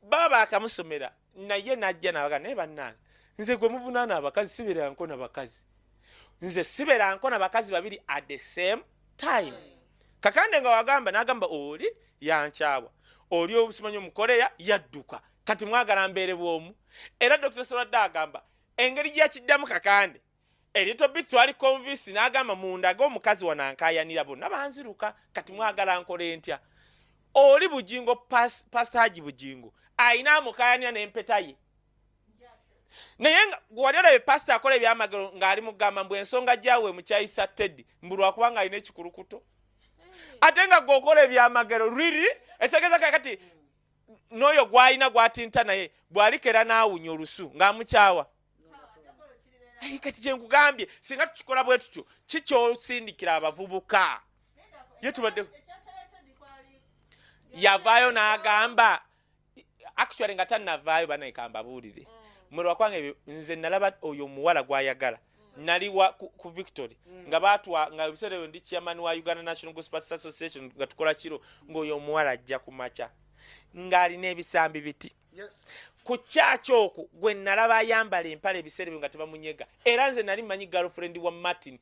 baba akamusomera naye najja nabaga naye bannange nze gwe muvunaana abakazi sibeeranko na bakazi nze sibeeranko na bakazi babiri at the same time. Kakande nga wagamba n'agamba oli yankyawa oli obusimanyi omukoleya yadduka kati mwagala mbeere bwomu. Era Dr. Serwadda agamba engeri gyakiddamu kakande erito bit twali convince n'agamba mundaga omukazi wanankayanira bonna banziruka kati mwagala nkole ntya. Oli bugingo Pastor Haji bugingo ayina amukayanira n'empeta ye naye wali olabye pastor akola ebyamagero ng'ali mugamba mbu ensonga gyawe mukyayisa Teddy mbu lwakubanga alina ekikulukuto ate nga gwokola ebyamagero riri esegeeza kakati n'oyo gw'alina gw'atinta naye bw'alikera n'awunya olusu ng'amukyawa. Kati kye nkugambye singa tukikola bwe tutyo kikyosindikira abavubuka ye tubadde yavaayo n'agamba actually nga tannavaayo banaikamba buulire mwerwa kwange nze nalaba oyo omuwala gw'ayagala nali ku Victory nga batwa nga ebiseera ebyo ndi chairman wa Uganda National Gospel Association nga tukola kiro ng'oyo omuwala ajja ku makya ng'alina ebisambi biti ku kyaki okwo gwe nalaba ayambala empale ebiseera ebyo nga tebamunyega era nze nali manyi girlfriend wa Martin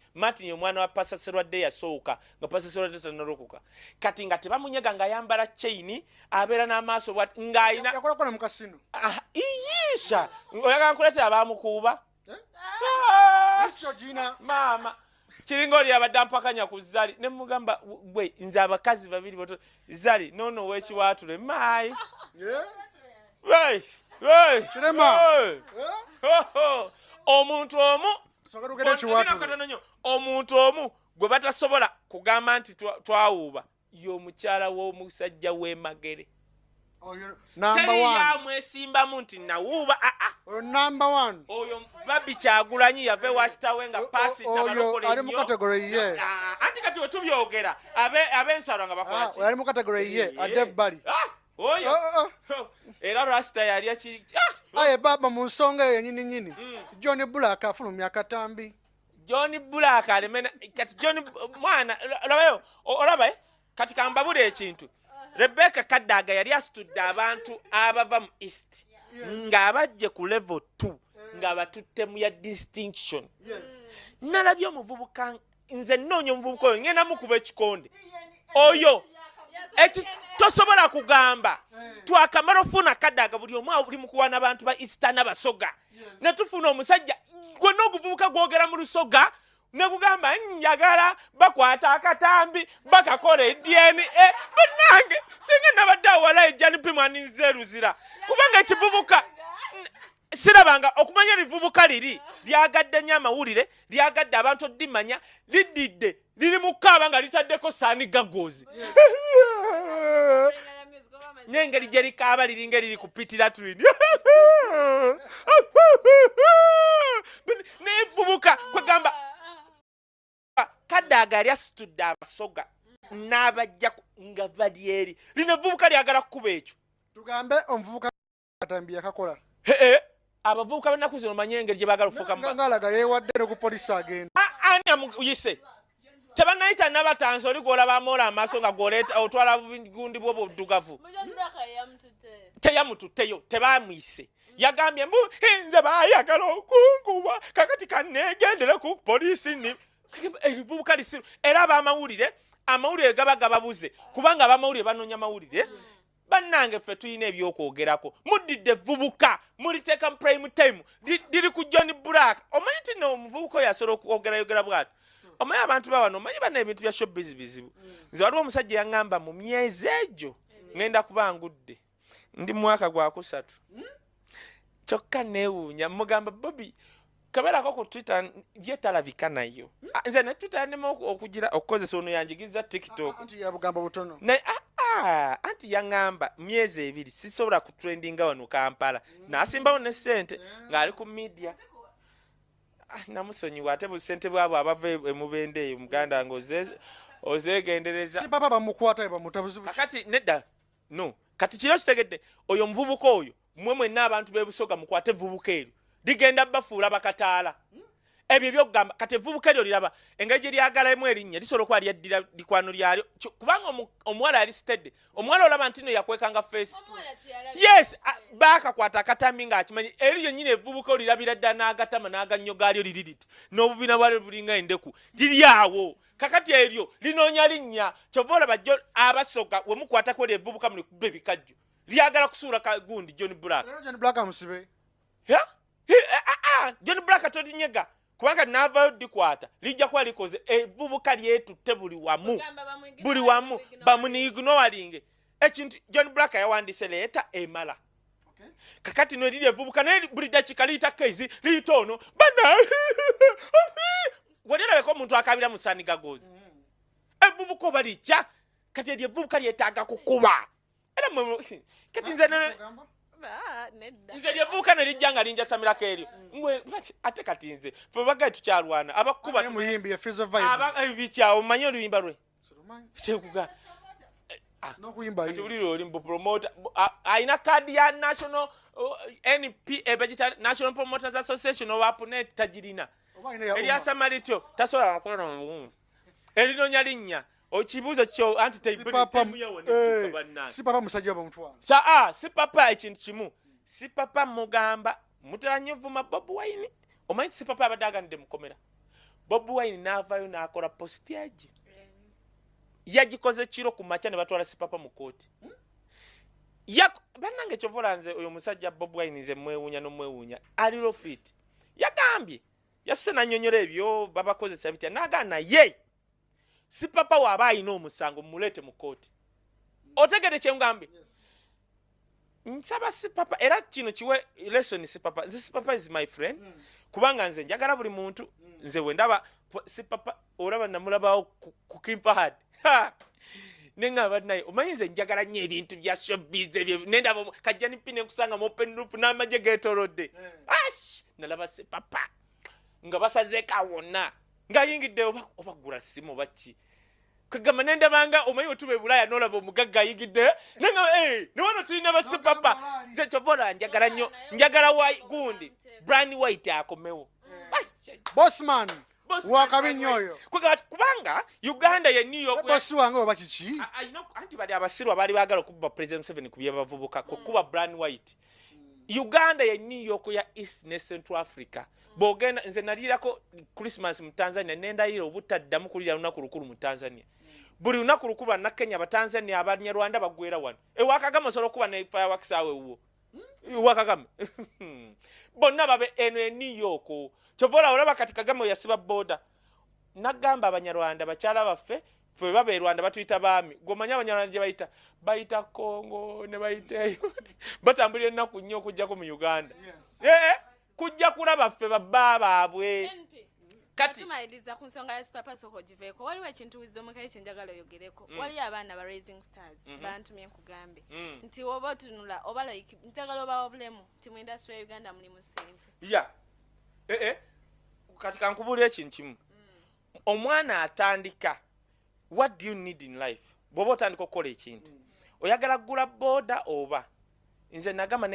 omwana wa Pastor Serwadde yasooka nga Pastor Serwadde tanalokoka kati nga tebamunyega ng'ayambala chain abeera n'amaaso ng'ayina yakolako mu kasino iyisha oyagala nkuleetera abamukuuba maama kiringa oli abadde ampakanya ku Zali ne mugamba gwe nze abakazi babiri bato Zali nono wekiwaatule maayi omuntu omu gwe batasobola kugamba nti twawuuba y'omukyala w'omusajja w'emagere teriyamwesimbamu nti nawuuba oyo babbi Kyagulanyi yave wakitawe nga pasita balokole nnyo anti kati wetubyogera ab'ensalo nga bakolaki ali mu kategori ye adde ebbali oyo era rasita yali aye baba mu nsonga eyo nyini John Black afulumya akatambi John Black alemena kati John mwana olabayo olaba kati kambabule ekintu Rebecca Kadaga yali asitudde abantu abava mu East ng'abajje ku level 2 nga batutte mu ya distinction nalabye omuvubuka nze nnoonya omuvubuka oyo ngenda mukuba ekikonde oyo tosobola kugamba twakamala ofuna Kadaga buli omu buli mukuwana abantu ba Easter n'abasoga ne tufuna omusajja gwonna oguvubuka gwogera mu lusoga ne kugamba njagala bakwata akatambi bakakola DNA banange singa nabadde awala ejjani pimani nzeruzira kubanga ekivubuka sirabanga okumanya livubuka liri lyagadde nnyo amawulire lyagadde abantu oddimanya lididde liri mu kaaba nga litaddeko saani gagozi n'engeri gye likaaba liringa eriri kupitira twini nevubuka kwegamba Kadaga yali asitudde abasoga n'abajja nga bali eri lino evubuka lyagala kukuba ekyo tugambe omuvubuka katambi yakakola abavubuka b'ennaku zino manye engeri gye baagala okufuuka ngalaga yeewadde ne ku polisi agenda ani amuyise tebannayita nabatansi oli gwolaba amoola amaaso nga gwoleeta otwala bugundi bwo buddugavu teyamututteyo tebamuyise yagambye mbu nze baayagala okunkuba kakati kanneegendere ku polisi ebivubuka lisiru era amawulire gaba gababuze kubanga abamawulire banoonya amawulire bannange ffe tulina ebyokwogerako muddidde evvubuka muliteeka mu prime time liri ku John Black omanyi ti omuvubuka oyo asobola okwogerayogera bwati omanyi abantu bawano omanyi bana ebintu bya showbiz bizibu nze waliwo omusajja yaŋŋamba mu myezi egyo ŋŋenda kuba ngudde ndi mu mwaka gwa 3 kyokka neewuunya mugamba Bobby kabeerako ku Twitter ye talabika nayo nze ne Twitter yanema okukozesa ono yanjigiriza TikTok anti yabugambo butono anti yaŋŋamba myezi 2 sisobola kutrendinga wano Kampala n'asimbawo ne ssente ng'ali ku media namusonyiwa ate busente bwabo abava emubende eyo muganda nga ozeegendereza si papa bamukwata bamutabuzi kakati nedda no kati kiro kitegedde oyo muvubuka oyo mwenna abantu b'ebusoga mukwate vubuka eryo ligenda bafuula bakataala ebyo byokugamba kati evvubuka eryo liraba engeri gye lyagalamu erinnya lisobola okuba lyaddira likwano lyalyo kubanga omuwala yali sitedde omuwala olaba nti no yakwekanga feesi yes baakakwata akatambi ng'akimanyi eri lyennyini evvubuka olirabira ddala n'agatama n'agannyo gaalyo liri liti n'obubiina bwalyo bulinga endeku liri awo kakati eryo linoonya linnya kyova olaba jjo abasoga we mukwatako eryo evvubuka muli kuba ebikajjo lyagala kusuula kagundi John Black amusibe John Black todinyega kubanga naavayo dikwata lijja kuba likoze evvubuka lyetutte buli wamu bamuniignowalinge ekintu John Black yawandiise leeta emala kakati no liri evvubuka naye buli dakiika liyita kezi liyita ono bana walirabeko omuntu akabira mu saani gagozi evvubuka oba lijja kati eryo evvubuka lyetaaga kukuba era kati nze lyevvubuka ne lijja nga linjasamirako eryo ate kati nze fe bagaye tukyalwana abakuba bikyawo manyi oluyimba lwe kyekuga tiwulire oli mbupromota alina kaadi ya national NPA National Promoters Association owa punet tagirina eryasama lityo tasobola wakola mu erinonya linnya okibuuzo kyo anti si papa musajja bamutwala si papa ekintu kimu si papa mugamba mutera nnyo vuma Bobi Wine omanyi si papa abadde aganidde mukomera Bobi Wine n'avaayo n'akola positiage yagikoze kiro ku makya ne batwala si papa mu kooti bannange kyovola nze oyo musajja Bobi Wine nze mwewuunya n'omwewuunya aliro fit yagambye yasuse nanyonyola ebyo babakozesa bitya n'agaana ye si papa waaba alina omusango mumuleete mu kooti otegedde kyengambye nsaba si papa era kino kiwe lesson si papa nze si papa is my friend kubanga nze njagala buli muntu nze wendaba si papa olaba namulabawo ku kimpahad nengaba naye omanyi nze njagala nnyo ebintu bya showbiz ebyo nendaba kajja nipine kusanga mu open roof n'amagye geetoolodde nalaba si papa nga basazeeka wonna ng'ayingidde obagula simu baki kagamba nendabanga omanyi otube Bulaya n'olaba omugagga ayingidde ne wano tulina basi papa nze kyovola njagala nnyo njagala gundi Brian White akomewo Bossman wakabi nnyo oyo kubanga Uganda ye New York bosi wange oba kiki anti bali abasirwa baali baagala okuba President Museveni ku byabavubuka kuba Brian White Uganda ye New York ya East ne Central Africa bogenda nze nalirako Christmas mu Tanzania nendayira obutaddamu kulira lunaku lukulu mu Tanzania buli lunaku lukulu na Kenya abatanzania abanyarwanda bagwera wano ewakagama solo kuba ne fireworks awe uwo wakagama bonna babe eno New York kyovola olaba kati Kagame yasiba boda nagamba abanyarwanda bakyala baffe fwe babe Rwanda batuyita baami gomanya abanyarwanda gye bayita Congo ne bayita batambulira ennaku nnyo okujjako mu Uganda kujja kulaba ffe babba baabwe kati tumaliriza ku nsonga ya papa soko giveeko waliwo ekintu wisdom Kaye kyenjagala oyogereko waliyo abaana ba raising stars bantumye nkugambe nti oba otunula oba like njagala oba obulemu ti mu industry ya Uganda mulimu ssente kati kankubuulira ekintu kimu omwana atandika what do you need in life bw'oba otandika okukola ekintu oyagala kugula boda oba nze nagamba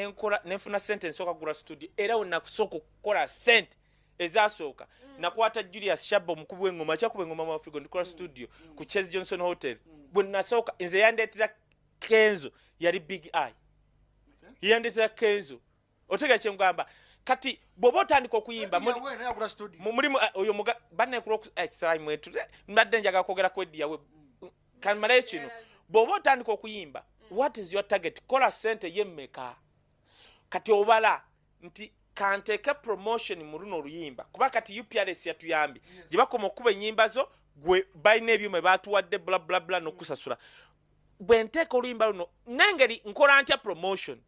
nenfuna ssente nsooka kugula studio era wenakusooka okukola ssente ezasooka nakwata Julius Shabba omukubi w'engoma kyakuba engoma mu Africa ndikola studio ku Chase Johnson Hotel bwe nasooka nze yandeetera Kenzo yali Big Eye yandeetera Kenzo otegeka kyengamba kati bw'oba otandika okuyimba mulimu oyo bannekulosayimwetu mbadde njagala kwogera kweddiyawe kamalayo kino bw'oba otandika okuyimba what is your target kola ssente yemmeka kati obala nti kanteeke promotion mu luno oluyimba kuba kati UPRS yatuyambye gye bakoma okuba ennyimba zo gwe balina ebyuma batuwadde bla n'okusasula bwe nteeka oluyimba luno nengeri nkola ntya promotion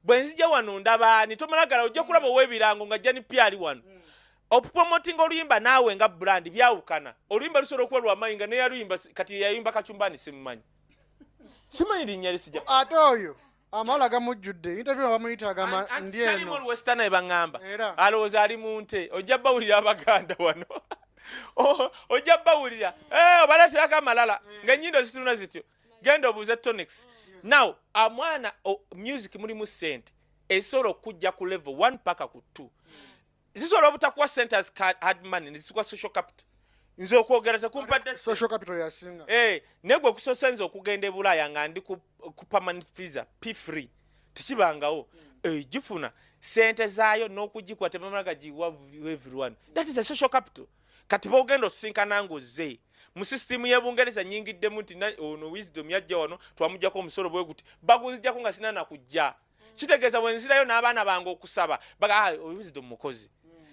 bwe nzija wano ndabaani tomalagala ojja kulaba ow'ebirango nga jjani pyali wano okupromotinga oluyimba naawe nga brand byawukana oluyimba lusobola okuba lwamayinga neyaluyimba kati yayimba kacumbani simumanyi linnya lisijja ate oyo amala gamujjudde interview bamuyita agamba ndi eno western ebaŋŋamba alowooza ali mu nte ojja bawulira abaganda wano ojja bawulira obaleeterako amalala ng'ennyindo zituna zityo genda obuuze tonics now amwana music mulimu ssente esobola okujja ku level 1 paka ku 2 zisobola obutakuwa ssente as hard money nezikuwa social capital nze okwogera tekumpadde social capital yasinga naye gwe kusoose nze okugenda e Bulaaya nga ndi ku permanent visa p3 tekibangawo gifuna ssente zaayo n'okugikwa tebamalaga giwa everyone that is a social capital kati boogenda osisinkana ng'ozze mu system y'Ebungereza nyingiddemu nti ono wisdom yajja wano twamuggyako omusolo bwe guti bagunzijjako nga sina nakujja kitegeeza bwe nzirayo n'abaana bange okusaba wisdom mukozi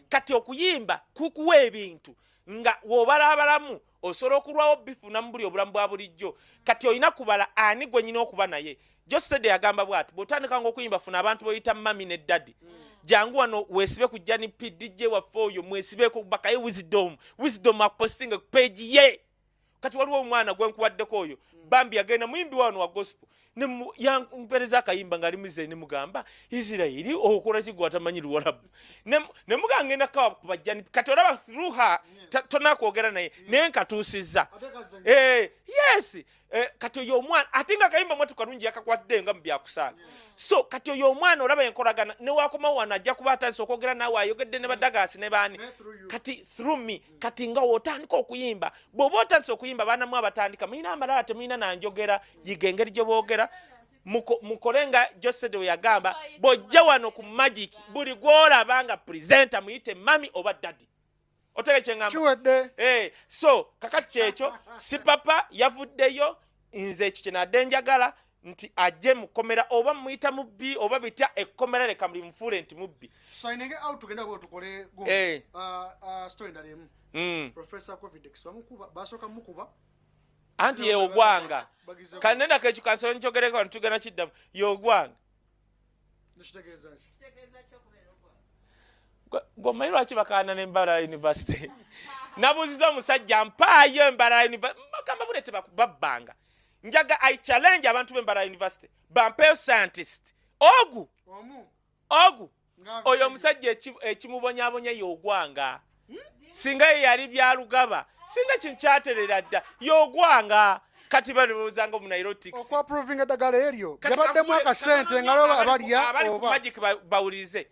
kati okuyimba kukuwa ebintu nga w'obalaabalamu osobola okulwawo bifuna mu buli obulamu bwa bulijjo kati olina kubala ani gwe nyina okuba naye Jostede yagamba bw'ati bw'otandikanga okuyimba funa abantu boyita mami ne daddy jangu wano weesibe ku Jani P DJ waffe oyo mwesibeeko bakaye wisdom apostinga ku page ye kati waliwo omwana gwe nkuwaddeko oyo bambi agenda muyimbi wano wa gospel yampereza akayimba ng'ali muze ne mugamba Isirairi okola ki gwatamanyi Luwarabu ne mugamba ngenda kawa kubajjani kati olaba through her tonakwogera naye naye nkatuusizza yes kati oyo omwana ate nga kayimba mwatu kalungi yakakwatidde nga mu byakusaaga so kati oyo omwana olaba enkolagana ne wakoma wano ajja kuba atandise okwogera naawe ayogedde ne badagaasi ne baani kati through me kati nga wootandika okuyimba bw'oba otandise okuyimba baanamu abatandika mulina amalala temulina nanjogera yiga engeri gye boogera mukole nga Josede we yagamba bw'ojja wano ku magic buli gw'olaba nga presenter muyite mami oba daddy otege kyengamba so kakati kyekyo si papa yavuddeyo nze ekyo kyenadde njagala nti ajje mukomera oba muyita mubbi oba bitya ekkomera leka muli mufuule nti mubbi signing out tugenda bwe tukole go story ndalemu professor Covidex basoka mukuba anti ye ogwanga kanenda kekyo kansolo nkyogereko ntugenda kiddamu ye ogwanga gomanyi lwaki bakaana n'embalala university nabuuziza omusajja mpaayo embalala university bagamba bulete bakubabbanga njaga I challenge abantu b'embalala university bampeyo scientist ogu oyo omusajja ekimubonyabonya y'ogwanga singa ye yali byalugaba singa kintu kyaterera dda y'ogwanga kati balowooza nga omunairotics okwaprovinga eddagala eryo yabaddemu akasente nga laba abalya abali ku magic bawulize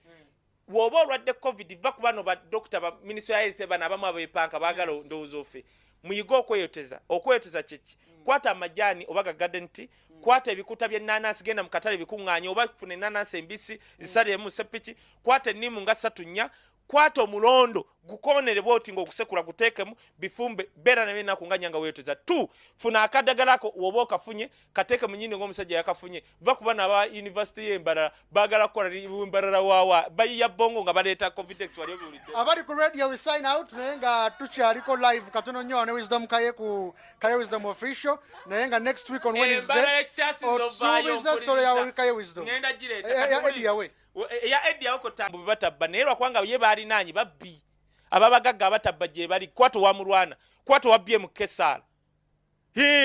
woba olwadde covid va ku bano badokita ba minisitule ya health bano abamu abeepanka baagala ndowooza ofe muyiga okweyoteza kyeki kwata amajjaani oba ga garden tea kwata ebikuta by'ennaanansi genda mu katale bikuŋŋaanya oba kufuna ennaanansi embisi zisaliremu seppiki kwata ennimu nga 3-4 kwata omulondo gukonere bwoti ng'ogusekula guteekemu bifumbe beera naye ennaku nga nyanga weeyoteza 2 funa akadagalako woba okafunye kateeke mu nyindo ng'omusajja yakafunye va ku bano aba university y'embalala baagala kukola embalala waawa bayiya bongo nga baleeta Covidex wali obiwulidde abali ku radio we sign out naye nga tukyaliko live katono nnyo ne Wisdom Kaye ku Kaye Wisdom official naye nga next week on Wednesday otusuubiza story yawe Kaye Wisdom ngenda gireeta ya Eddie yako tambu batabba naye lwakwanga ye balinaanyi babbi ababagagga abatabba gye bali kwato wa mulwana kwato wabbye mu Kesala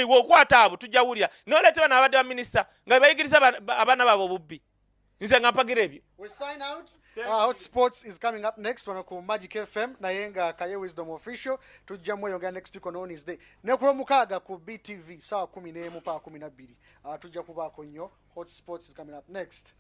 wokwata abo tujja wulira noleete bano abadde ba minisita nga bayigiriza abaana baabo bubbi nze nga mpagira ebyo we sign out Hot Sports is coming up next wano ku Magic FM naye nga Kaye Wisdom official tujja mweyongera next week on Wednesday ne ku Lwomukaaga ku BTV sawa 11 pa 12 tujja kubaako nnyo Hot Sports is coming up next